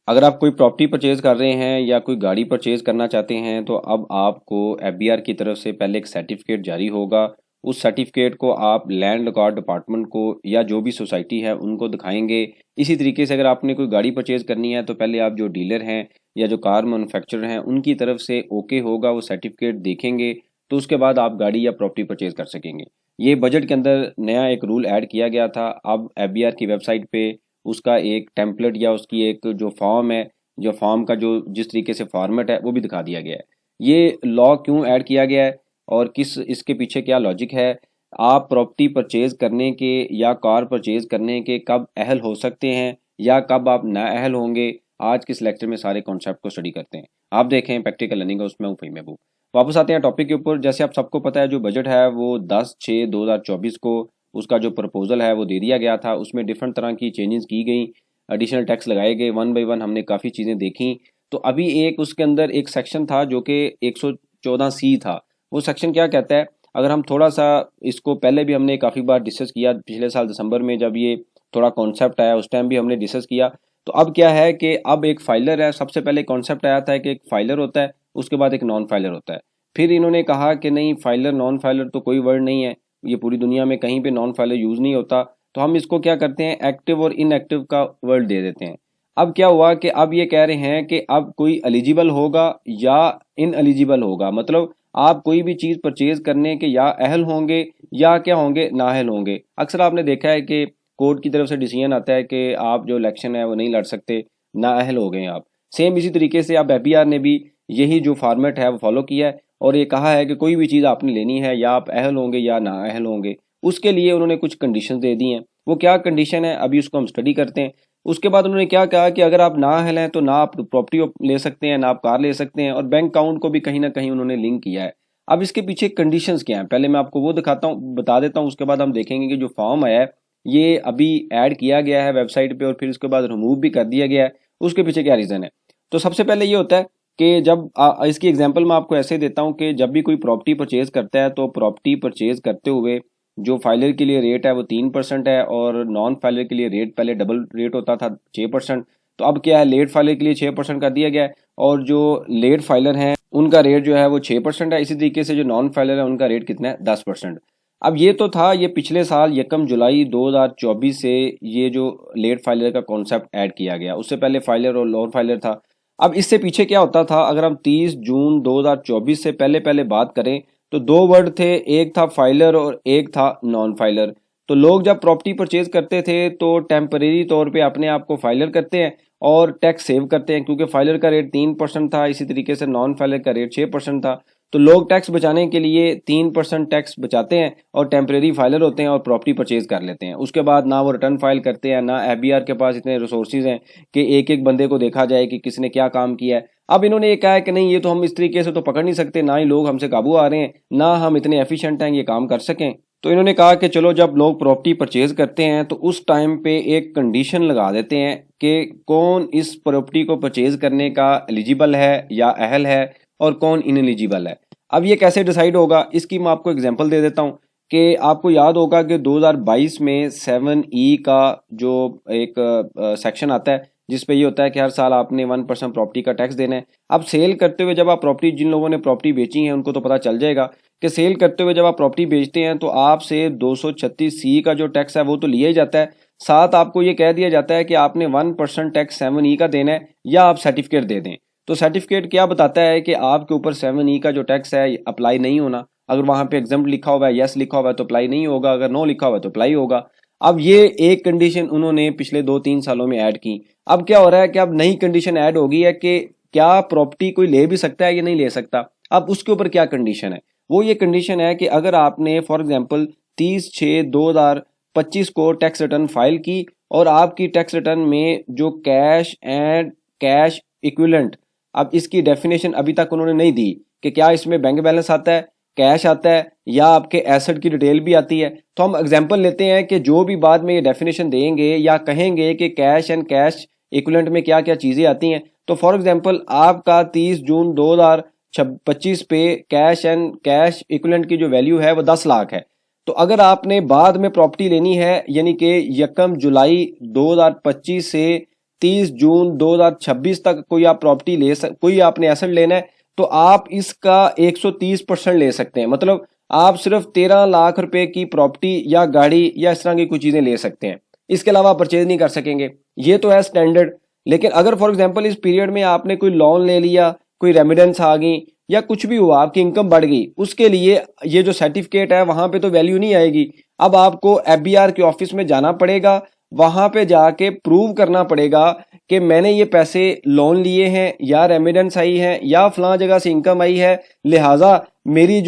अगर आप कोई प्रॉपर्टी परचेज कर रहे हैं या कोई गाड़ी परचेज करना चाहते हैं तो अब आपको एफबीआर की तरफ से पहले एक सर्टिफिकेट जारी होगा। उस सर्टिफिकेट को आप लैंड रिकॉर्ड डिपार्टमेंट को या जो भी सोसाइटी है उनको दिखाएंगे। इसी तरीके से अगर आपने कोई गाड़ी परचेज करनी है तो पहले आप जो डीलर हैं या जो कार मैन्युफैक्चरर हैं उनकी तरफ से ओके होगा, वो सर्टिफिकेट देखेंगे तो उसके बाद आप गाड़ी या प्रॉपर्टी परचेज कर सकेंगे। ये बजट के अंदर नया एक रूल ऐड किया गया था। अब एफबीआर की वेबसाइट पे उसका एक टेम्पलेट या उसकी एक जो फॉर्म है, जो फॉर्म का जो जिस तरीके से फॉर्मेट है वो भी दिखा दिया गया है। ये लॉ क्यों ऐड किया गया है और किस इसके पीछे क्या लॉजिक है, आप प्रॉपर्टी परचेज करने के या कार परचेज करने के कब अहल हो सकते हैं या कब आप नाअहल होंगे, आज के इस लेक्चर में सारे कॉन्सेप्ट को स्टडी करते हैं। आप देखें प्रैक्टिकल लर्निंग है, उसमें हूँ फ़हीम महबूब। वापस आते हैं टॉपिक के ऊपर। जैसे आप सबको पता है जो बजट है वो 10/6/2024 को उसका जो प्रपोजल है वो दे दिया गया था। उसमें डिफरेंट तरह की चेंजेस की गई, एडिशनल टैक्स लगाए गए, वन बाय वन हमने काफ़ी चीज़ें देखी। तो अभी एक उसके अंदर एक सेक्शन था जो कि 114C था। वो सेक्शन क्या कहता है, अगर हम थोड़ा सा इसको पहले भी हमने काफ़ी बार डिस्कस किया, पिछले साल दिसंबर में जब ये थोड़ा कॉन्सेप्ट आया उस टाइम भी हमने डिस्कस किया। तो अब क्या है कि अब एक फाइलर है, सबसे पहले कॉन्सेप्ट आया था कि एक फाइलर होता है, उसके बाद एक नॉन फाइलर होता है। फिर इन्होंने कहा कि नहीं, फाइलर नॉन फाइलर तो कोई वर्ड नहीं है, ये पूरी दुनिया में कहीं पे नॉन फाइलर यूज़ नहीं होता, तो हम इसको क्या करते हैं, एक्टिव और इनएक्टिव का वर्ड दे देते हैं। अब क्या हुआ कि अब ये कह रहे हैं कि अब कोई एलिजिबल होगा या इन एलिजिबल होगा, मतलब आप कोई भी चीज़ परचेज करने के या अहल होंगे या क्या होंगे, नाअहल होंगे। अक्सर आपने देखा है कि कोर्ट की तरफ से डिसीजन आता है कि आप जो इलेक्शन है वो नहीं लड़ सकते, नाअहल हो गए आप। सेम इसी तरीके से अब एफबीआर ने भी यही जो फॉर्मेट है वो फॉलो किया है और ये कहा है कि कोई भी चीज़ आपने लेनी है या आप अहल होंगे या नाअहल होंगे, उसके लिए उन्होंने कुछ कंडीशंस दे दी हैं। वो क्या कंडीशन है अभी उसको हम स्टडी करते हैं। उसके बाद उन्होंने क्या कहा कि अगर आप नाअहल हैं तो ना आप प्रॉपर्टी ले सकते हैं, ना आप कार ले सकते हैं, और बैंक अकाउंट को भी कहीं ना कहीं उन्होंने लिंक किया है। अब इसके पीछे कंडीशंस क्या हैं, पहले मैं आपको वो दिखाता हूँ, बता देता हूँ। उसके बाद हम देखेंगे कि जो फॉर्म आया है ये अभी ऐड किया गया है वेबसाइट पे और फिर उसके बाद रिमूव भी कर दिया गया है, उसके पीछे क्या रीज़न है। तो सबसे पहले ये होता है कि जब इसकी एग्जांपल मैं आपको ऐसे देता हूँ कि जब भी कोई प्रॉपर्टी परचेज करता है तो प्रॉपर्टी परचेज करते हुए जो फाइलर के लिए रेट है वो 3% है और नॉन फाइलर के लिए रेट पहले डबल रेट होता था 6%। तो अब क्या है, लेट फाइलर के लिए 6% कर दिया गया है और जो लेट फाइलर हैं उनका रेट जो है वो 6% है। इसी तरीके से जो नॉन फाइलर है उनका रेट कितना है, 10%। अब ये तो था, ये पिछले साल 1 जुलाई 2024 से ये जो लेट फाइलर का कॉन्सेप्ट ऐड किया गया, उससे पहले फाइलर और लोअर फाइलर था। अब इससे पीछे क्या होता था, अगर हम 30 जून 2024 से पहले पहले बात करें तो दो वर्ड थे, एक था फाइलर और एक था नॉन फाइलर। तो लोग जब प्रॉपर्टी परचेज करते थे तो टेम्परेरी तौर पे अपने आप को फाइलर करते हैं और टैक्स सेव करते हैं, क्योंकि फाइलर का रेट 3% था, इसी तरीके से नॉन फाइलर का रेट 6% था। तो लोग टैक्स बचाने के लिए 3% टैक्स बचाते हैं और टेम्परेरी फाइलर होते हैं और प्रॉपर्टी परचेज कर लेते हैं। उसके बाद ना वो रिटर्न फाइल करते हैं, ना एफबीआर के पास इतने रिसोर्सेज हैं कि एक एक बंदे को देखा जाए कि किसने क्या काम किया है। अब इन्होंने ये कहा है कि नहीं, ये तो हम इस तरीके से तो पकड़ नहीं सकते, ना ही लोग हमसे काबू आ रहे हैं, ना हम इतने एफिशिएंट हैं ये काम कर सकें। तो इन्होंने कहा कि चलो जब लोग प्रॉपर्टी परचेज करते हैं तो उस टाइम पे एक कंडीशन लगा देते हैं कि कौन इस प्रॉपर्टी को परचेज करने का एलिजिबल है या अहल है और कौन इनएलिजिबल है। अब ये कैसे डिसाइड होगा, इसकी मैं आपको एग्जांपल दे देता हूँ कि आपको याद होगा कि 2022 में 7E का जो एक सेक्शन आता है जिस पे ये होता है कि हर साल आपने 1% प्रॉपर्टी का टैक्स देना है। अब सेल करते हुए जब आप प्रॉपर्टी, जिन लोगों ने प्रॉपर्टी बेची है उनको तो पता चल जाएगा कि सेल करते हुए जब आप प्रॉपर्टी बेचते हैं तो आपसे 236C का जो टैक्स है वो तो लिया ही जाता है, साथ आपको ये कह दिया जाता है कि आपने 1% टैक्स 7E का देना है या आप सर्टिफिकेट दे दें। तो सर्टिफिकेट क्या बताता है कि आपके ऊपर 7E का जो टैक्स है अप्लाई नहीं होना। अगर वहां पे एग्जाम्प्ट लिखा हुआ है, यस लिखा हुआ है तो अप्लाई नहीं होगा, अगर नो लिखा हुआ है तो अप्लाई होगा। अब ये एक कंडीशन उन्होंने पिछले 2-3 सालों में ऐड की। अब क्या हो रहा है कि अब नई कंडीशन ऐड हो गई है कि क्या प्रॉपर्टी कोई ले भी सकता है या नहीं ले सकता। अब उसके ऊपर क्या कंडीशन है, वो ये कंडीशन है कि अगर आपने फॉर एग्जांपल 30/6/2025 को टैक्स रिटर्न फाइल की और आपकी टैक्स रिटर्न में जो कैश एंड कैश इक्विवेलेंट, अब इसकी डेफिनेशन अभी तक उन्होंने नहीं दी कि क्या इसमें बैंक बैलेंस आता है, कैश आता है या आपके एसेट की डिटेल भी आती है। तो हम एग्जांपल लेते हैं कि जो भी बाद में ये डेफिनेशन देंगे या कहेंगे कि कैश एंड कैश इक्विवेलेंट में क्या क्या चीज़ें आती हैं, तो फॉर एग्जांपल आपका 30 जून 2025 पे कैश एंड कैश इक्विवेलेंट की जो वैल्यू है वो 10 लाख है। तो अगर आपने बाद में प्रॉपर्टी लेनी है यानी कि 1 जुलाई 2025 से 30 जून 2026 तक कोई आप प्रॉपर्टी कोई आपने एसेट लेना है तो आप इसका 130% ले सकते हैं। मतलब आप सिर्फ 13 लाख रुपए की प्रॉपर्टी या गाड़ी या इस तरह की कुछ चीजें ले सकते हैं, इसके अलावा आप परचेज नहीं कर सकेंगे। ये तो है स्टैंडर्ड। लेकिन अगर फॉर एग्जांपल इस पीरियड में आपने कोई लोन ले लिया, कोई रेमिडेंस आ गई या कुछ भी हुआ, आपकी इनकम बढ़ गई, उसके लिए ये जो सर्टिफिकेट है वहां पे तो वैल्यू नहीं आएगी। अब आपको एफबीआर के ऑफिस में जाना पड़ेगा, वहां पे जाके प्रूव करना पड़ेगा कि मैंने ये पैसे लोन लिए हैं या रेमिडेंस आई है या फलां जगह से इनकम आई है, लिहाजा मेरी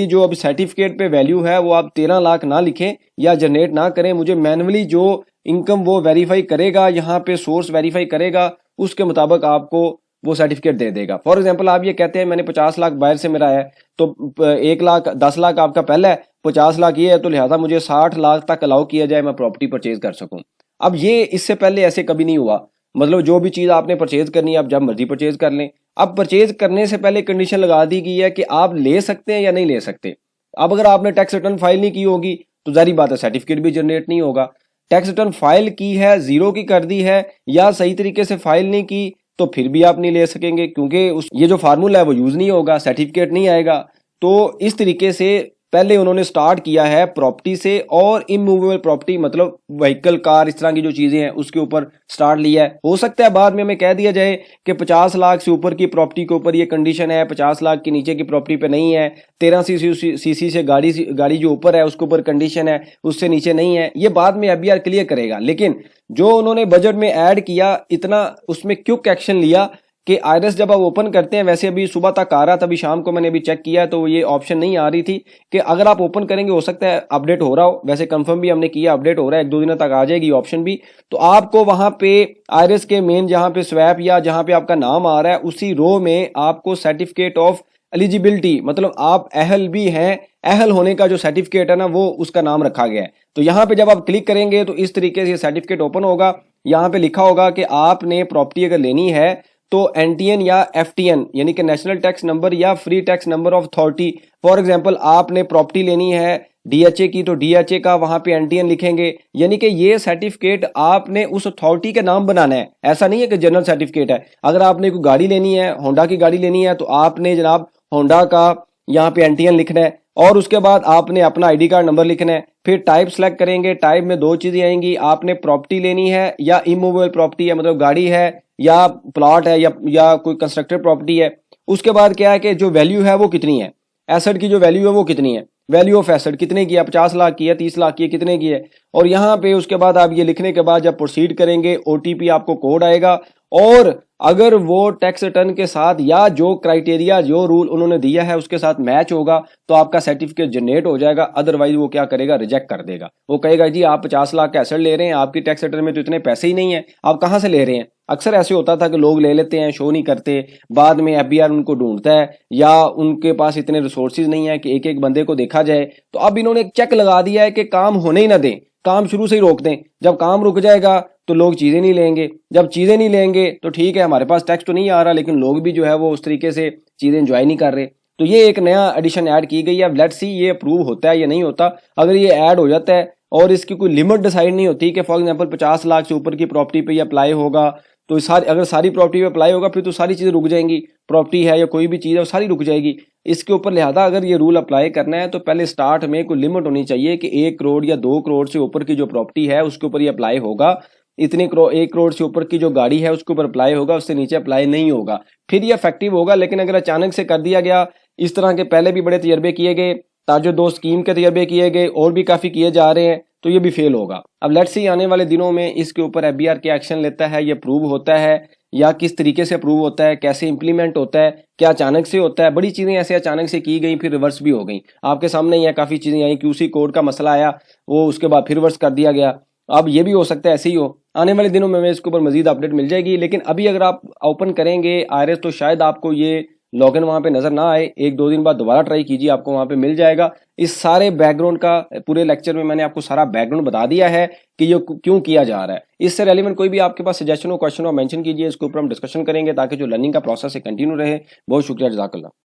जो अब सर्टिफिकेट पे वैल्यू है वो आप 13 लाख ना लिखें या जनरेट ना करें, मुझे मैनुअली जो इनकम वो वेरीफाई करेगा, यहाँ पे सोर्स वेरीफाई करेगा, उसके मुताबिक आपको वो सर्टिफिकेट दे देगा। फॉर एग्जांपल आप ये कहते हैं मैंने 50 लाख बाहर से मेरा है, तो 1 लाख 10 लाख आपका पहला है, 50 लाख ये है, तो लिहाजा मुझे 60 लाख तक अलाउ किया जाए मैं प्रॉपर्टी परचेज कर सकूं। अब ये इससे पहले ऐसे कभी नहीं हुआ। मतलब जो भी चीज आपने परचेज करनी है आप जब मर्जी परचेज कर लें। अब परचेज करने से पहले कंडीशन लगा दी गई है कि आप ले सकते हैं या नहीं ले सकते। अब अगर आपने टैक्स रिटर्न फाइल नहीं की होगी तो जारी बात है सर्टिफिकेट भी जनरेट नहीं होगा। टैक्स रिटर्न फाइल की है, जीरो की कर दी है या सही तरीके से फाइल नहीं की तो फिर भी आप नहीं ले सकेंगे, क्योंकि ये जो फार्मूला है वो यूज नहीं होगा, सर्टिफिकेट नहीं आएगा। तो इस तरीके से पहले उन्होंने स्टार्ट किया है प्रॉपर्टी से, और इमूवेबल प्रॉपर्टी मतलब व्हीकल, कार, इस तरह की जो चीजें हैं उसके ऊपर स्टार्ट लिया है। हो सकता है बाद में हमें कह दिया जाए कि 50 लाख से ऊपर की प्रॉपर्टी के ऊपर ये कंडीशन है, 50 लाख के नीचे की प्रॉपर्टी पे नहीं है, 13 सीसी से गाड़ी जो ऊपर है उसके ऊपर कंडीशन है, उससे नीचे नहीं है। ये बाद में एफबीआर क्लियर करेगा। लेकिन जो उन्होंने बजट में ऐड किया, इतना उसमें क्विक एक्शन लिया कि आईआरएस जब आप ओपन करते हैं, वैसे अभी सुबह तक आ रहा था, अभी शाम को मैंने अभी चेक किया तो ये ऑप्शन नहीं आ रही थी कि अगर आप ओपन करेंगे, हो सकता है अपडेट हो रहा हो, वैसे कंफर्म भी हमने किया अपडेट हो रहा है, 1-2 दिनों तक आ जाएगी ऑप्शन भी। तो आपको वहां पे आईआरएस के मेन जहां पे स्वैप या जहां पे आपका नाम आ रहा है उसी रो में आपको सर्टिफिकेट ऑफ एलिजिबिलिटी, मतलब आप अहल भी हैं, अहल होने का जो सर्टिफिकेट है ना वो उसका नाम रखा गया है। तो यहाँ पे जब आप क्लिक करेंगे तो इस तरीके से सर्टिफिकेट ओपन होगा। यहाँ पे लिखा होगा कि आपने प्रॉपर्टी अगर लेनी है तो एनटीएन या एफटीएन यानी कि नेशनल टैक्स नंबर या free tax number of authority, for example आपने प्रॉपर्टी लेनी है डीएचए की तो डीएचए का वहां पे एनटीएन लिखेंगे, यानी कि ये सर्टिफिकेट आपने उस अथॉरिटी के नाम बनाना है। ऐसा नहीं है कि जनरल सर्टिफिकेट है। अगर आपने कोई गाड़ी लेनी है, होंडा की गाड़ी लेनी है, तो आपने जनाब होंडा का यहाँ पे एनटीएन लिखना है और उसके बाद आपने अपना आईडी कार्ड नंबर लिखना है। फिर टाइप सेलेक्ट करेंगे, टाइप में 2 चीजें आएंगी, आपने प्रॉपर्टी लेनी है या इमूवेबल प्रॉपर्टी है, मतलब गाड़ी है या प्लॉट है या कोई कंस्ट्रक्टेड प्रॉपर्टी है। उसके बाद क्या है कि जो वैल्यू है वो कितनी है, एसेट की जो वैल्यू है वो कितनी है, वैल्यू ऑफ एसेट कितने की है, 50 लाख की है, 30 लाख की है, कितने की है। और यहाँ पे उसके बाद आप ये लिखने के बाद जब प्रोसीड करेंगे ओटीपी आपको कोड आएगा, और अगर वो टैक्स रिटर्न के साथ या जो क्राइटेरिया जो रूल उन्होंने दिया है उसके साथ मैच होगा तो आपका सर्टिफिकेट जनरेट हो जाएगा। अदरवाइज वो क्या करेगा, रिजेक्ट कर देगा। वो कहेगा जी आप 50 लाख का एसेट ले रहे हैं, आपकी टैक्स रिटर्न में तो इतने पैसे ही नहीं है, आप कहां से ले रहे हैं। अक्सर ऐसे होता था कि लोग ले लेते हैं, शो नहीं करते, बाद में एफबीआर उनको ढूंढता है या उनके पास इतने रिसोर्सेज नहीं है कि एक एक बंदे को देखा जाए। तो अब इन्होंने एक चेक लगा दिया है कि काम होने ही ना दें, काम शुरू से ही रोक दें। जब काम रुक जाएगा तो लोग चीजें नहीं लेंगे, जब चीजें नहीं लेंगे तो ठीक है हमारे पास टैक्स तो नहीं आ रहा, लेकिन लोग भी जो है वो उस तरीके से चीजें एंजॉय नहीं कर रहे। तो ये एक नया एडिशन ऐड की गई है। अब लेट्स सी ये अप्रूव होता है या नहीं होता। अगर ये ऐड हो जाता है और इसकी कोई लिमिट डिसाइड नहीं होती कि फॉर एग्जांपल 50 लाख से ऊपर की प्रॉपर्टी पे ये अप्लाई होगा, तो अगर सारी प्रॉपर्टी पे अप्लाई होगा फिर तो सारी चीजें रुक जाएंगी, प्रॉपर्टी है या कोई भी चीज है वो सारी रुक जाएगी। इसके ऊपर लिहाजा अगर ये रूल अप्लाई करना है तो पहले स्टार्ट में कोई लिमिट होनी चाहिए कि 1 करोड़ या 2 करोड़ से ऊपर की जो प्रॉपर्टी है उसके ऊपर ये अप्लाई होगा, इतने 1 करोड़ से ऊपर की जो गाड़ी है उसके ऊपर अप्लाई होगा, उससे नीचे अप्लाई नहीं होगा, फिर ये इफेक्टिव होगा। लेकिन अगर अचानक से कर दिया गया, इस तरह के पहले भी बड़े तजर्बे किए गए, ताजो 2 स्कीम के तजर्बे किए गए और भी काफी किए जा रहे हैं, तो ये भी फेल होगा। अब लेट्स सी आने वाले दिनों में इसके ऊपर एफबीआर क्या एक्शन लेता है, ये अप्रूव होता है या किस तरीके से अप्रूव होता है, कैसे इंप्लीमेंट होता है, क्या अचानक से होता है। बड़ी चीजें ऐसे अचानक से की गई फिर रिवर्स भी हो गई, आपके सामने ही है, काफी चीजें आई, क्यूसी कोड का मसला आया वो उसके बाद फिर रिवर्स कर दिया गया। अब ये भी हो सकता है ऐसे ही हो। आने वाले दिनों में हमें इसके ऊपर मजीद अपडेट मिल जाएगी। लेकिन अभी अगर आप ओपन करेंगे आईआरएस तो शायद आपको ये लॉगिन वहां पे नजर ना आए, 1-2 दिन बाद दोबारा ट्राई कीजिए, आपको वहां पे मिल जाएगा। इस सारे बैकग्राउंड का पूरे लेक्चर में मैंने आपको सारा बैकग्राउंड बता दिया है कि ये क्यों किया जा रहा है। इससे रेलिवेंट कोई भी आपके पास सजेशन हो, क्वेश्चन हो, मेंशन कीजिए, इसके ऊपर हम डिस्कशन करेंगे ताकि जो लर्निंग का प्रोसेस है कंटिन्यू रहे। बहुत शुक्रिया, जज़ाकल्लाह।